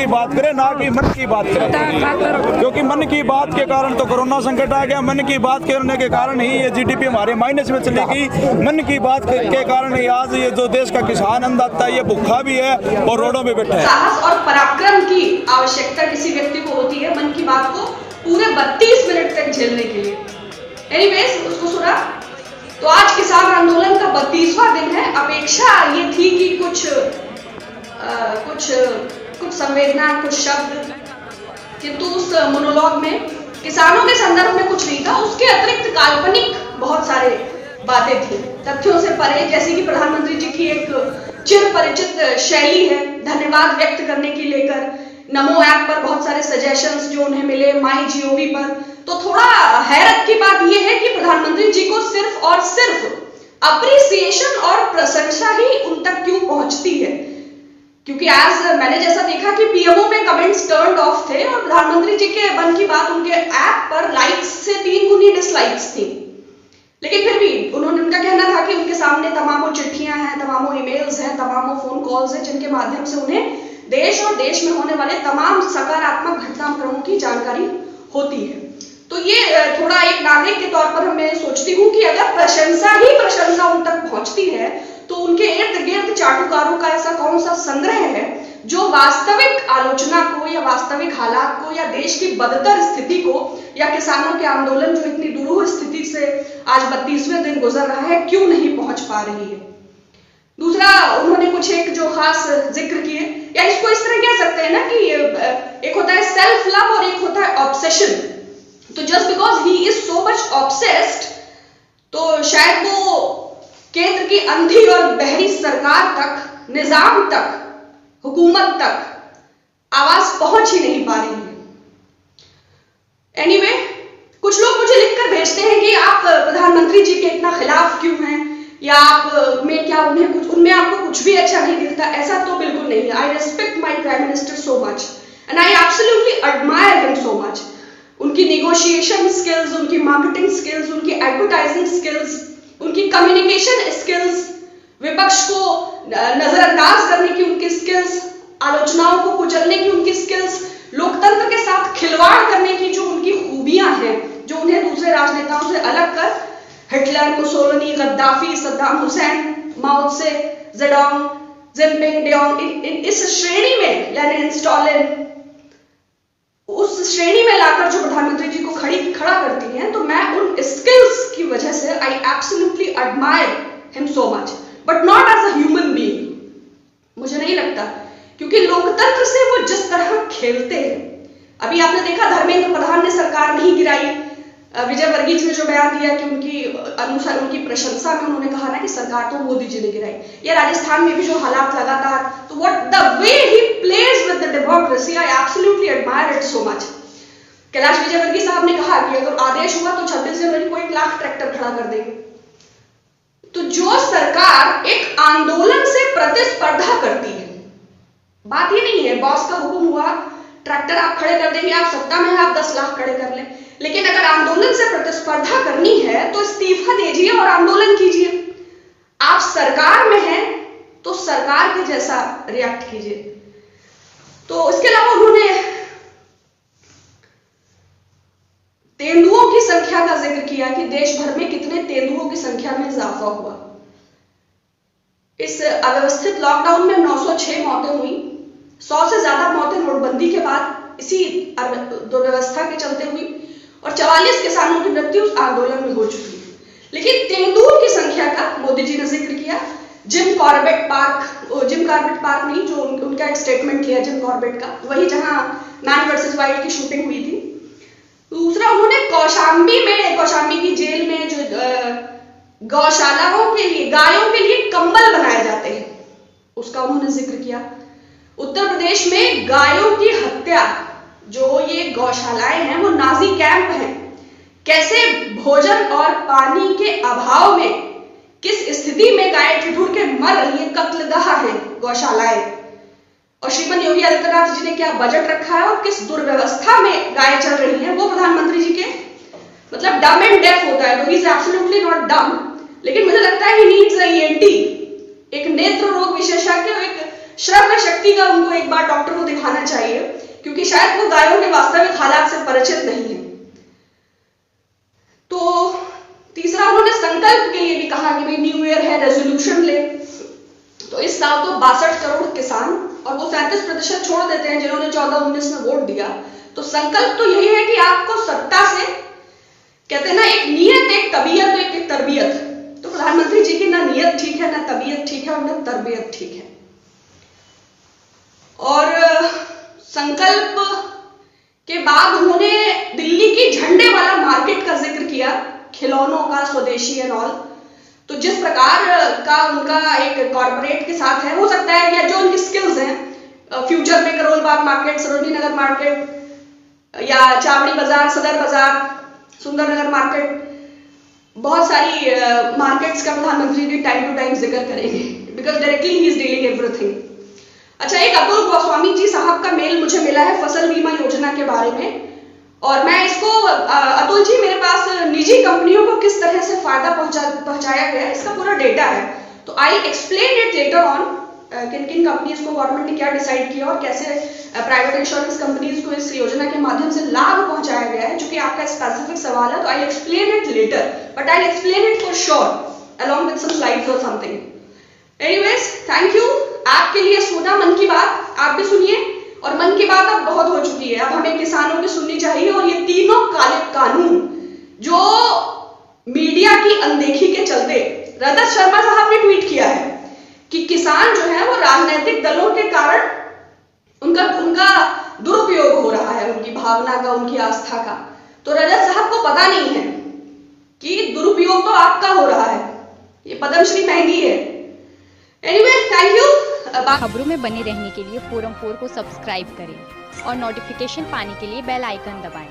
की बात करें, ना कि मन की बात करें, क्योंकि मन की बात के कारण तो कोरोना संकट आ गया। मन की बात करने के कारण ही ये जीडीपी हमारे माइनस में चलेगी। मन की बात के कारण ही आज ये जो देश का किसान अन्नदाता ये भूखा भी है और रोडों में बैठा है। साहस और पराक्रम की आवश्यकता किसी व्यक्ति को होती है मन की बात को पूरे 32 मिनट तक झेलने के लिए। एनीवेज, उसको सुना। तो आज किसान आंदोलन का 32वां दिन है। अपेक्षा ये थी कि कुछ संवेदना, कुछ शब्द, किंतु उस मोनोलॉग में किसानों के संदर्भ में कुछ नहीं था। उसके अतिरिक्त काल्पनिक बहुत सारे बातें थी, तथ्यों से परे, जैसे कि प्रधानमंत्री जी की एक चिर परिचित शैली है धन्यवाद व्यक्त करने की लेकर। नमो ऐप पर बहुत सारे सजेशंस जो उन्हें मिले, माई जीओवी पर। तो थोड़ा हैरत की बात यह है कि प्रधानमंत्री जी को सिर्फ और सिर्फ अप्रिसिएशन और प्रशंसा ही उन तक क्यों पहुंचती है, क्योंकि आज मैंने जैसा देखा कि पीएमओ में कमेंट्स टर्न्ड ऑफ थे और प्रधानमंत्री जी के मन की बात उनके ऐप पर लाइक्स से 3 गुनी डिसलाइक्स थी। लेकिन फिर भी उनका कहना था कि उनके सामने तमामों चिट्ठियां हैं, तमामों ईमेल्स हैं, तमामों फोन कॉल्स हैं, जिनके माध्यम से उन्हें देश और देश में होने वाले तमाम सकारात्मक घटनाक्रमों की जानकारी होती है। तो ये थोड़ा एक नागरिक के तौर पर मैं सोचती हूँ कि अगर प्रशंसा ही प्रशंसा उन तक पहुंचती है तो उनके इर्द गिर्द चाटुकारों का ऐसा कौन सा संग्रह है जो वास्तविक आलोचना को या वास्तविक हालात को या देश की बदतर स्थिति को या किसानों के आंदोलन जो इतनी दुरूह स्थिति से आज 32वें दिन गुजर रहा है क्यों नहीं पहुंच पा रही है। दूसरा, उन्होंने कुछ एक जो खास जिक्र किए, या इसको इस तरह कह सकते हैं ना कि एक होता है सेल्फ लव और एक होता है ऑब्सेशन। तो just because he is so much obsessed, तो शायद वो केंद्र की अंधी और बहरी सरकार तक, निजाम तक, हुकूमत तक आवाज पहुंच ही नहीं पा रही है। एनीवे, कुछ लोग मुझे लिखकर भेजते हैं कि आप प्रधानमंत्री जी के इतना खिलाफ क्यों हैं, या आप में क्या उनमें आपको कुछ भी अच्छा नहीं दिखता। ऐसा तो बिल्कुल नहीं है। आई respect my prime minister so much and I absolutely admire him so much. उनकी निगोशिएशन स्किल्स, उनकी मार्केटिंग स्किल्स, उनकी एडवर्टाइजिंग स्किल्स, उनकी कम्युनिकेशन स्किल्स, विपक्ष को नजरअंदाज करने की उनकी स्किल्स, आलोचनाओं को कुचलने की उनकी स्किल्स, लोकतंत्र के साथ खिलवाड़ करने की जो उनकी खूबियां हैं, जो उन्हें दूसरे राजनेताओं से अलग कर Hitler, Mussolini, Gaddafi, Saddam Hussein, Mao Tse, Zedong, Jinping, डेओंग, इस श्रेणी में, यानी स्टालिन, उस श्रेणी में लाकर जो प्रधानमंत्री जी को खड़ा करती हैं, तो मैं उन स्किल्स की वजह से I absolutely admire him so much, but not as a human being. मुझे नहीं लगता, क्योंकि लोकतंत्र से वो जिस तरह खेलते हैं, अभी आपने देखा धर्मेंद्र प्रधान ने सरकार नहीं गिराई। विजय वर्गीज ने जो बयान दिया कि उनकी प्रशंसा में उन्होंने कहा ना कि सरकार तो मोदी जी ने गिराई। या राजस्थान में भी जो हालात लगातार, तो what the way he plays with the democracy, I absolutely admire it so much. Kailash Vijayvargiya साहब ने कहा कि अगर आदेश हुआ तो 26 जनवरी को 1 लाख ट्रैक्टर खड़ा कर देंगे। तो जो सरकार एक आंदोलन से प्रतिस्पर्धा करती है, बात ये नहीं है बॉस का हुक्म हुआ ट्रैक्टर आप खड़े कर देंगे, आप सत्ता में आप 10 लाख खड़े कर लें, लेकिन अगर आंदोलन से प्रतिस्पर्धा करनी है तो इस्तीफा दीजिए और आंदोलन कीजिए। आप सरकार में हैं तो सरकार के जैसा रिएक्ट कीजिए। तो इसके अलावा उन्होंने तेंदुओं की संख्या का जिक्र किया कि देश भर में कितने तेंदुओं की संख्या में इजाफा हुआ। इस अव्यवस्थित लॉकडाउन में 906 मौतें हुई, 100 से ज्यादा मौतें नोटबंदी के बाद इसी दुर्व्यवस्था के चलते हुई, और 44 किसानों की मृत्यु आंदोलन में हो चुकी है। लेकिन तेंदुओं की संख्या का मोदी जी ने जिक्र किया। जिम कॉर्बेट पार्क नहीं, जो उनका एक स्टेटमेंट लिया जिम कॉर्बेट का, वही जहां मैन वर्सेस वाइल्ड की शूटिंग हुई थी। दूसरा, उन्होंने कौशाम्बी की जेल में जो गौशालाओं के लिए, गायों के लिए कंबल बनाए जाते हैं, उसका उन्होंने जिक्र किया। उत्तर प्रदेश में गायों की हत्या, जो ये गौशालाएं हैं वो नाजी कैंप हैं। कैसे भोजन और पानी के अभाव में, किस स्थिति में गाय ठिठुर के मर रही है, कत्लगाह है गौशालाएं। और श्रीमान योगी आदित्यनाथ जी ने क्या बजट रखा है और किस दुर्व्यवस्था में गायें चल रही है, वो प्रधानमंत्री जी के मतलब डम एंड डेफ होता है। तो ही इज एब्सोल्युटली नॉट डम, लेकिन मुझे लगता है ही नीड्स अ ENT, एक नेत्र रोग विशेषज्ञ, एक श्रव्य शक्ति का उनको एक बार डॉक्टर को दिखाना चाहिए, क्योंकि शायद वो गायों के वास्तविक हालात से परिचित नहीं है। तो तीसरा, उन्होंने संकल्प के लिए भी कहा कि भाई न्यू ईयर है, रेजोल्यूशन ले। तो इस साल तो 62 करोड़ किसान, और वो 37% छोड़ देते हैं जिन्होंने 14-19 में वोट दिया। तो संकल्प तो यही है कि आपको सत्ता से, कहते हैं ना, एक नियत, एक तबीयत, एक तरबियत। तो प्रधानमंत्री जी की ना नियत ठीक है, ना तबीयत ठीक है, और ना तरबियत ठीक है। और संकल्प के बाद उन्होंने दिल्ली की झंडे वाला मार्केट का जिक्र किया, खिलौनों का, स्वदेशी एंड ऑल। तो जिस प्रकार का उनका एक कॉर्पोरेट के साथ है, हो सकता है, या जो उनकी स्किल्स हैं, फ्यूचर में करोल बाग मार्केट, सरोजनी नगर मार्केट, या चावड़ी बाजार, सदर बाजार, सुंदर नगर मार्केट, बहुत सारी मार्केट्स का प्रधानमंत्री जी टाइम टू टाइम जिक्र करेंगे, because directly he is dealing everything. अच्छा, एक अतुल गोस्वामी जी साहब का मेल मुझे मिला है फसल बीमा योजना के बारे में, और मैं इसको, अतुल जी, मेरे पास निजी कंपनियों को किस तरह से फायदा पहुंचाया गया है, इसका पूरा डेटा है। तो I explain it later on, किन किन कंपनीज को गवर्नमेंट ने क्या डिसाइड किया और कैसे प्राइवेट इंश्योरेंस कंपनीज को इस योजना के माध्यम से लाभ पहुंचाया गया है, जो कि आपका स्पेसिफिक सवाल है। तो I explain it later, but I explain it for sure along with some slides और समथिंग। Anyways, thank you. आपके लिए सुना मन की बात, आप भी सुनिए, और मन की बात अब बहुत हो चुकी है, अब हमें किसानों की सुननी चाहिए। और ये तीनों कानून जो मीडिया की अनदेखी के चलते, रजत शर्मा साहब ने ट्वीट किया है कि किसान जो है वो राजनीतिक दलों के कारण उनका दुरुपयोग हो रहा है, उनकी भावना का, उनकी आस्था का। तो रजत साहब को पता नहीं है कि दुरुपयोग तो आपका हो रहा है, ये पद्मश्री महंगी है। Anyway, thank you. खबरों में बने रहने के लिए फोरम 4 को सब्सक्राइब करें और नोटिफिकेशन पाने के लिए बेल आइकन दबाएं।